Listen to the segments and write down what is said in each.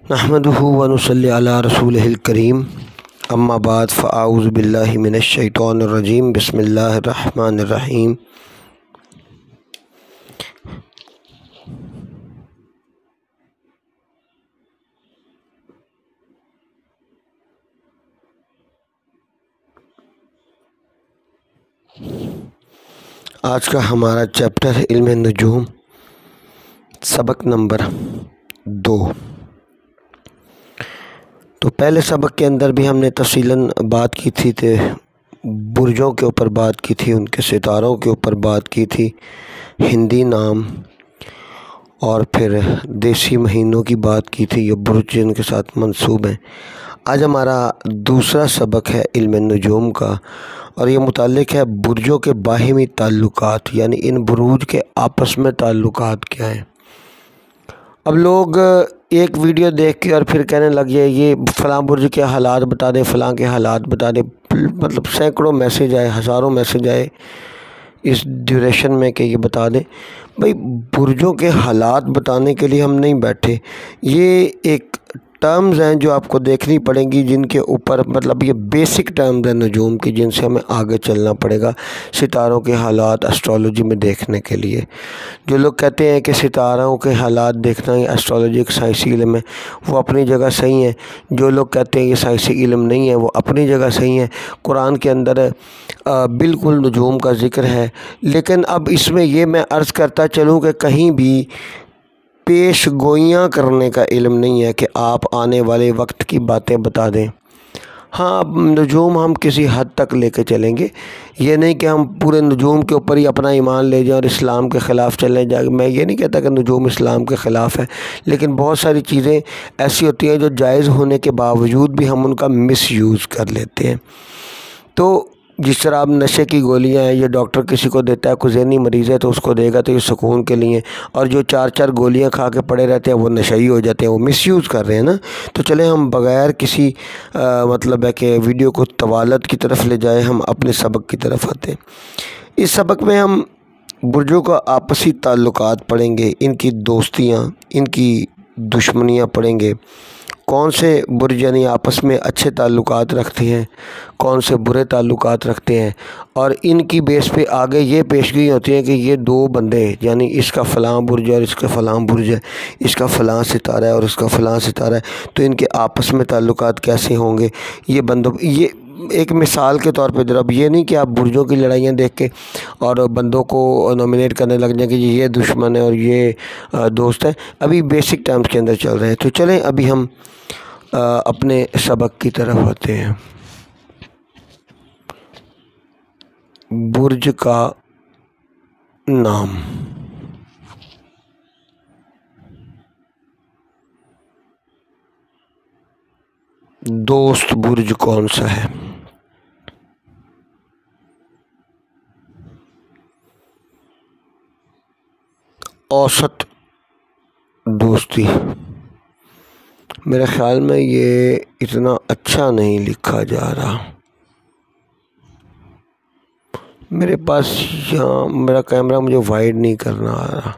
नहमदुहु व नुसल्ली अला रसूलिहिल करीम अम्मा बाद फ़अऊज़ु बिल्लाहि मिनश शैतानिर रजीम बिस्मिल्लाहिर रहमानिर रहीम। आज का हमारा चैप्टर है इल्म नुजूम, सबक नंबर 2। तो पहले सबक के अंदर भी हमने तफसीलन बात की थी, बुर्जों के ऊपर बात की थी, उनके सितारों के ऊपर बात की थी, हिंदी नाम और फिर देसी महीनों की बात की थी, ये बुर्ज जिनके साथ मंसूब हैं। आज हमारा दूसरा सबक है इल्म नुजूम का और ये मुताल्लिक़ है बुर्जों के बाहिमी ताल्लुकात, यानी इन बुरूज के आपस में ताल्लुकात क्या हैं। अब लोग एक वीडियो देख के और फिर कहने लग गए ये फ़लाँ बुर्ज के हालात बता दे, फ़लाँ के हालात बता दे, मतलब सैकड़ों मैसेज आए, हज़ारों मैसेज आए इस ड्यूरेशन में कि ये बता दें। भाई बुर्जों के हालात बताने के लिए हम नहीं बैठे, ये एक टर्म्स हैं जो आपको देखनी पड़ेंगी, जिनके ऊपर मतलब ये बेसिक टर्म्स हैं नुजूम की, जिनसे हमें आगे चलना पड़ेगा सितारों के हालात एस्ट्रोलॉजी में देखने के लिए। जो लोग कहते हैं कि सितारों के हालात देखना ये एस्ट्रोलॉजी एक साइंसी इल्म है, वो अपनी जगह सही है। जो लोग कहते हैं ये साइंसी इल्म नहीं है, वो अपनी जगह सही है। कुरान के अंदर बिल्कुल नुजूम का ज़िक्र है, लेकिन अब इसमें ये मैं अर्ज़ करता चलूँ कि कहीं भी पेश गोइयाँ करने का इल्म नहीं है कि आप आने वाले वक्त की बातें बता दें। हाँ, नुजूम हम किसी हद तक लेके चलेंगे, ये नहीं कि हम पूरे नुजूम के ऊपर ही अपना ईमान ले जाएं और इस्लाम के ख़िलाफ़ चले जाए। मैं ये नहीं कहता कि नुजूम इस्लाम के ख़िलाफ़ है, लेकिन बहुत सारी चीज़ें ऐसी होती हैं जो जायज़ होने के बावजूद भी हम उनका मिसयूज़ कर लेते हैं। तो जिस तरह अब नशे की गोलियां हैं, ये डॉक्टर किसी को देता है, कोई ज़हनी मरीज़ है तो उसको देगा तो ये सुकून के लिए, और जो 4-4 गोलियां खा के पड़े रहते हैं वो नशेई हो जाते हैं, वो मिसयूज़ कर रहे हैं ना। तो चलें हम बग़ैर किसी मतलब है कि वीडियो को तवालत की तरफ ले जाए, हम अपने सबक की तरफ आते हैं। इस सबक में हम बुर्जों का आपसी ताल्लुकात पढ़ेंगे, इनकी दोस्तियाँ, इनकी दुश्मनियाँ पढ़ेंगे, कौन से बुर्ज यानी आपस में अच्छे ताल्लुकात रखते हैं, कौन से बुरे ताल्लुकात रखते हैं, और इनकी बेस पे आगे ये पेशगी होती है कि ये दो बंदे यानी इसका फ़लाँ बुर्ज और इसका फ़लाँ बुर्ज है, इसका फ़लाँ सितारा है और इसका फ़लाँ सितारा है, तो इनके आपस में ताल्लुकात कैसे होंगे। ये एक मिसाल के तौर पे जरा, ये नहीं कि आप बुर्जों की लड़ाइयाँ देख के और बंदों को नॉमिनेट करने लग जाए कि ये दुश्मन है और ये दोस्त है। अभी बेसिक टर्म्स के अंदर चल रहे हैं। तो चलें अभी हम अपने सबक की तरफ आते हैं। बुर्ज का नाम। दोस्त बुर्ज कौन सा है? औसत दोस्ती। मेरे ख़्याल में ये इतना अच्छा नहीं लिखा जा रहा। मेरे पास यहाँ मेरा कैमरा मुझे वाइड नहीं करना आ रहा।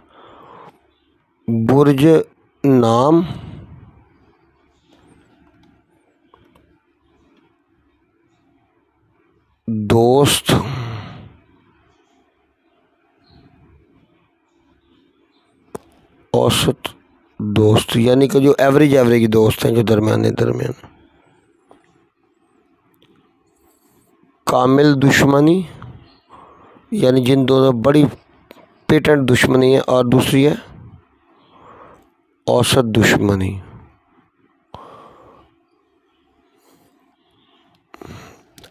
बुर्ज नाम दोस्त औसत दोस्त, यानी कि जो एवरेज दोस्त हैं, जो दरमियाने। कामिल दुश्मनी, यानी जिन दोनों बड़ी पेटेंट दुश्मनी है, और दूसरी है औसत दुश्मनी।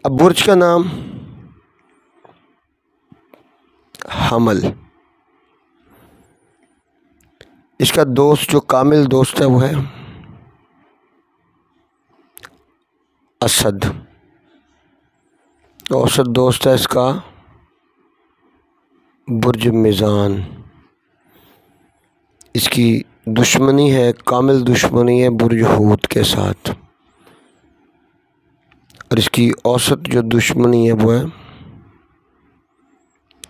अब बुर्ज का नाम हमल। इसका दोस्त जो कामिल दोस्त है वो है असद। औसत दोस्त है इसका बुर्ज मिज़ान। इसकी दुश्मनी है, कामिल दुश्मनी है बुर्ज हूत के साथ, और इसकी औसत जो दुश्मनी है वो है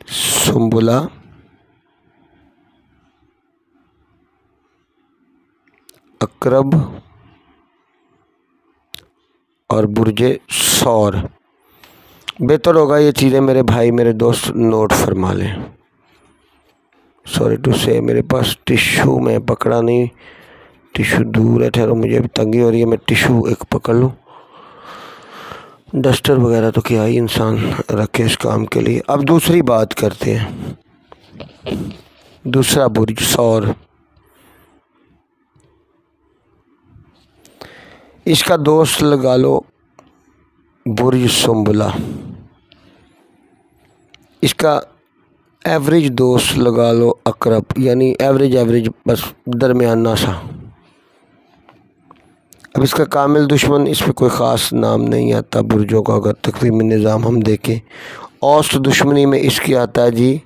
सुंबुला, अकरब और बुर्ज सौर। बेहतर होगा ये चीज़ें मेरे भाई मेरे दोस्त नोट फरमा लें। सॉरी टू से मेरे पास टिश्यू मैं पकड़ा नहीं, टिश्यू दूर है, ठहरो मुझे भी तंगी हो रही है, मैं टिश्यू एक पकड़ लूँ। डस्टर वगैरह तो क्या ही इंसान रखे इस काम के लिए। अब दूसरी बात करते हैं, दूसरा बुर्ज सौर। इसका दोस्त लगा लो बुर्ज सुंबला, इसका एवरेज दोस्त लगा लो अकरब, यानी एवरेज बस दरमियाना सा। अब इसका कामिल दुश्मन, इस पर कोई ख़ास नाम नहीं आता बुर्जों का। अगर तकवीमी निज़ाम हम देखें, औसत दुश्मनी में इसकी आता है जी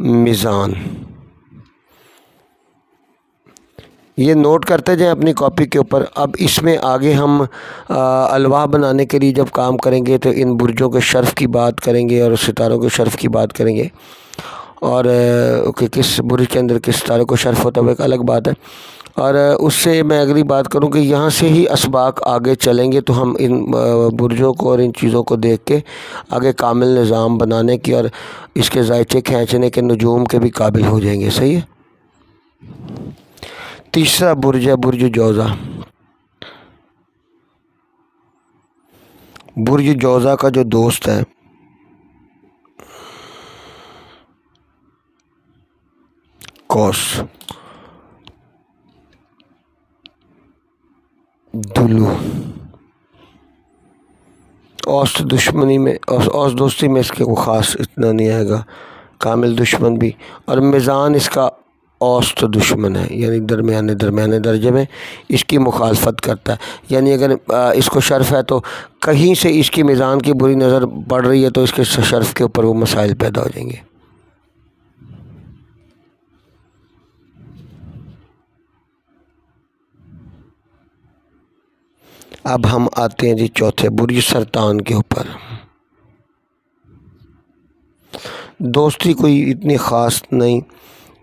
मीज़ान। ये नोट करते जाएं अपनी कॉपी के ऊपर। अब इसमें आगे हम अलवाह बनाने के लिए जब काम करेंगे तो इन बुर्जों के शर्फ़ की बात करेंगे और सितारों के शर्फ़ की बात करेंगे, और कि किस बुर्ज के अंदर किस सितारे को शर्फ़ होता है वो एक अलग बात है। और उससे मैं अगली बात करूं कि यहाँ से ही असबाक आगे चलेंगे तो हम इन बुर्जों को और इन चीज़ों को देख के आगे कामिल निज़ाम बनाने की और इसके जायचे खींचने के नजूम के भी काबिल हो जाएंगे। सही है। तीसरा बुर्ज है बुर्ज जौज़ा। बुर्ज जौज़ा का जो दोस्त है कौस, दुलू। औसत दुश्मनी में औसत दोस्ती में इसके को ख़ास इतना नहीं आएगा, कामिल दुश्मन भी। और मीज़ान इसका औसत दुश्मन है, यानी दरमियाने दर्जे में इसकी मुखालफत करता है। यानी अगर इसको शर्फ़ है तो कहीं से इसकी मीज़ान की बुरी नज़र पड़ रही है तो इसके शर्फ़ के ऊपर वो मसाइल पैदा हो जाएंगे। अब हम आते हैं जी चौथे बुर्ज सरतान के ऊपर। दोस्ती कोई इतनी ख़ास नहीं,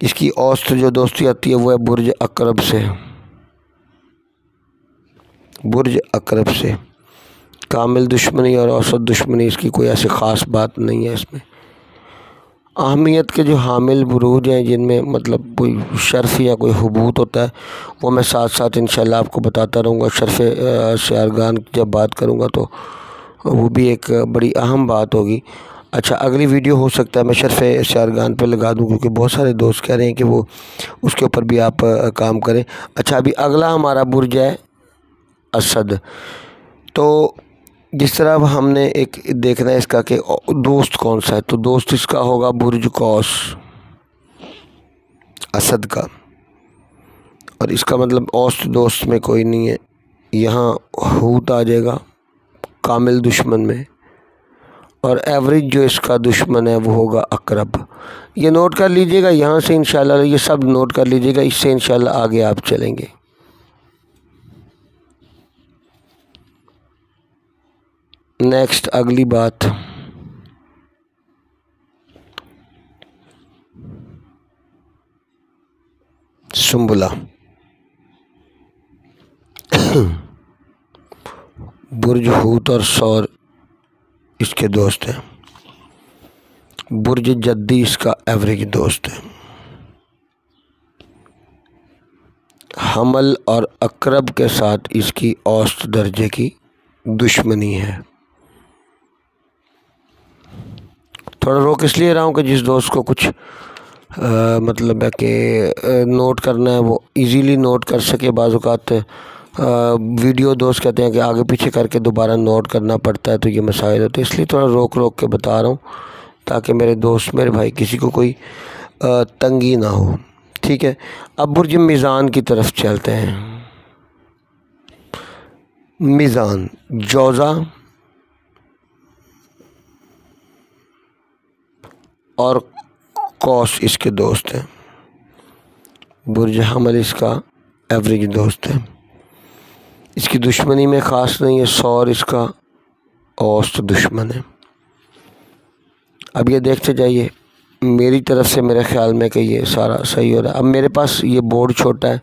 इसकी औसत जो दोस्ती आती है वो है बुर्ज अकरब से। बुर्ज अकरब से कामिल दुश्मनी और औसत दुश्मनी इसकी कोई ऐसी ख़ास बात नहीं है। इसमें अहमियत के जो हामिल बुरूज हैं जिनमें मतलब कोई शर्फ़ या कोई हुबूत होता है वो मैं साथ साथ इंशाल्लाह आपको बताता रहूँगा। शर्फ़ शारगान की जब बात करूँगा तो वो भी एक बड़ी अहम बात होगी। अच्छा, अगली वीडियो हो सकता है मैं शर्फ़ शारगान पे लगा दूँ, क्योंकि बहुत सारे दोस्त कह रहे हैं कि वो उसके ऊपर भी आप काम करें। अच्छा, अभी अगला हमारा बुर्ज है असद। तो जिस तरह अब हमने एक देखना है इसका कि दोस्त कौन सा है, तो दोस्त इसका होगा बुर्ज कौस असद का। और इसका मतलब औसत दोस्त में कोई नहीं है, यहाँ हूत आ जाएगा कामिल दुश्मन में, और एवरेज जो इसका दुश्मन है वो होगा अकरब। ये नोट कर लीजिएगा, यहाँ से इंशाल्लाह ये सब नोट कर लीजिएगा, इससे इंशाल्लाह आगे आप चलेंगे। नेक्स्ट अगली बात, सुंबला। बुर्ज हूत और सौर इसके दोस्त हैं। बुर्ज जद्दी इसका एवरेज दोस्त है। हमल और अकरब के साथ इसकी औसत दर्जे की दुश्मनी है। थोड़ा रोक इसलिए रहा हूँ कि जिस दोस्त को कुछ मतलब है कि नोट करना है वो इजीली नोट कर सके। बाज़ औक़ात वीडियो दोस्त कहते हैं कि आगे पीछे करके दोबारा नोट करना पड़ता है, तो ये मसाइल होते हैं, इसलिए थोड़ा रोक के बता रहा हूँ ताकि मेरे दोस्त मेरे भाई किसी को कोई तंगी ना हो। ठीक है, अब बुर्ज मीज़ान की तरफ चलते हैं। मीज़ान जौज़ा और कौस इसके दोस्त हैं। बुर्ज हमल इसका एवरेज दोस्त है, इसकी दुश्मनी में ख़ास नहीं है। सौर इसका औसत दुश्मन है। अब ये देखते जाइए, मेरी तरफ से मेरे ख्याल में कि ये सारा सही हो रहा है। अब मेरे पास ये बोर्ड छोटा है,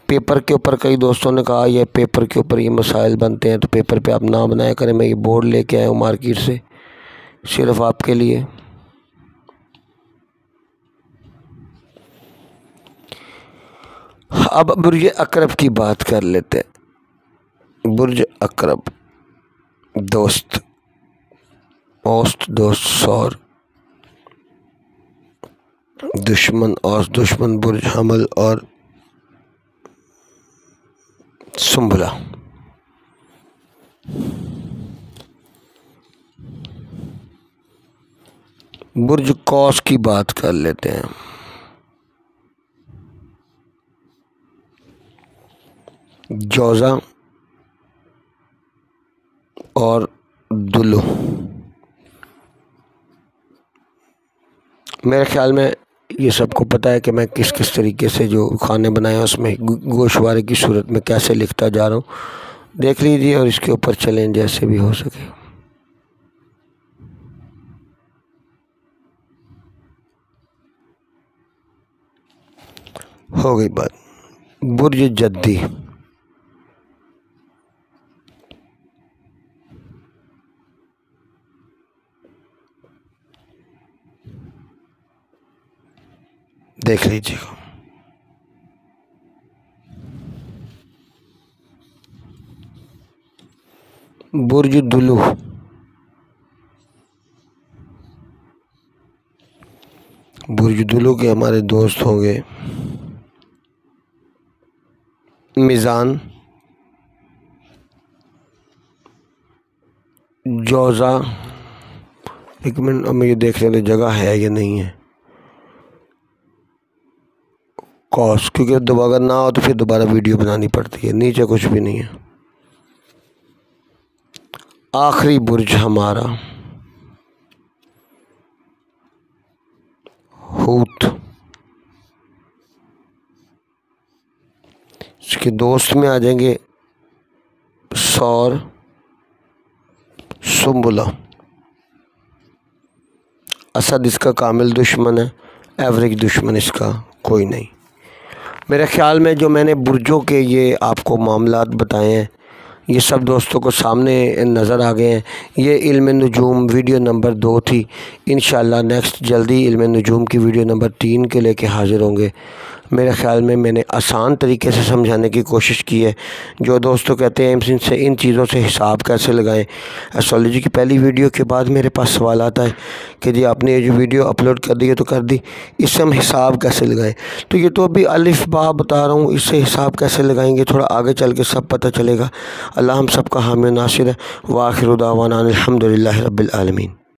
पेपर के ऊपर कई दोस्तों ने कहा ये पेपर के ऊपर ये मसाइल बनते हैं, तो पेपर पे आप ना बनाया करें। मैं ये बोर्ड लेके आया हूँ मार्केट से सिर्फ आपके लिए। अब बुर्ज अकरब की बात कर लेते हैं। बुर्ज अकरब दोस्त, औस्त दोस्त सौर, दुश्मन औस्त दुश्मन, बुर्ज हमल और सुंबला। बुर्ज कौस की बात कर लेते हैं। जौज़ा और दुलू। मेरे ख्याल में ये सबको पता है कि मैं किस किस तरीके से जो खाने बनाए हैं उसमें गोशवारे की सूरत में कैसे लिखता जा रहा हूँ, देख लीजिए और इसके ऊपर चलें जैसे भी हो सके। हो गई बात। बुर्ज जद्दी, देख लीजिएगा। बुर्ज दुलू, बुर्ज दुलू के हमारे दोस्त होंगे मिज़ान, जौज़ा। एक मिनट, अब मुझे देख लेने जगह है या नहीं है। कौस, क्योंकि अगर ना हो तो फिर दोबारा वीडियो बनानी पड़ती है। नीचे कुछ भी नहीं है। आखिरी बुर्ज हमारा हूत। इसके दोस्त में आ जाएंगे सौर, सुंबुला। असद इसका कामिल दुश्मन है, एवरेज दुश्मन इसका कोई नहीं। मेरे ख्याल में जो मैंने बुर्जों के ये आपको मामलात बताए हैं ये सब दोस्तों को सामने नज़र आ गए हैं। ये इल्म नजूम वीडियो नंबर 2 थी। इंशाअल्लाह नेक्स्ट जल्दी इल्म नजूम की वीडियो नंबर 3 के लेके हाज़िर होंगे। मेरे ख़्याल में मैंने आसान तरीके से समझाने की कोशिश की है। जो दोस्तों कहते हैं इनसे इन चीज़ों से हिसाब कैसे लगाएं, एस्ट्रोलॉजी की पहली वीडियो के बाद मेरे पास सवाल आता है कि जी आपने ये जो वीडियो अपलोड कर दी है तो कर दी, इससे हम हिसाब कैसे लगाएं। तो ये तो अभी अलिफ बा बता रहा हूँ, इससे हिसाब कैसे लगाएंगे थोड़ा आगे चल के सब पता चलेगा। अल्लाह हम सब का हामी नासिर है। व आखिर दावाना अनिल हम्दुलिल्लाहि रब्बिल आलमीन।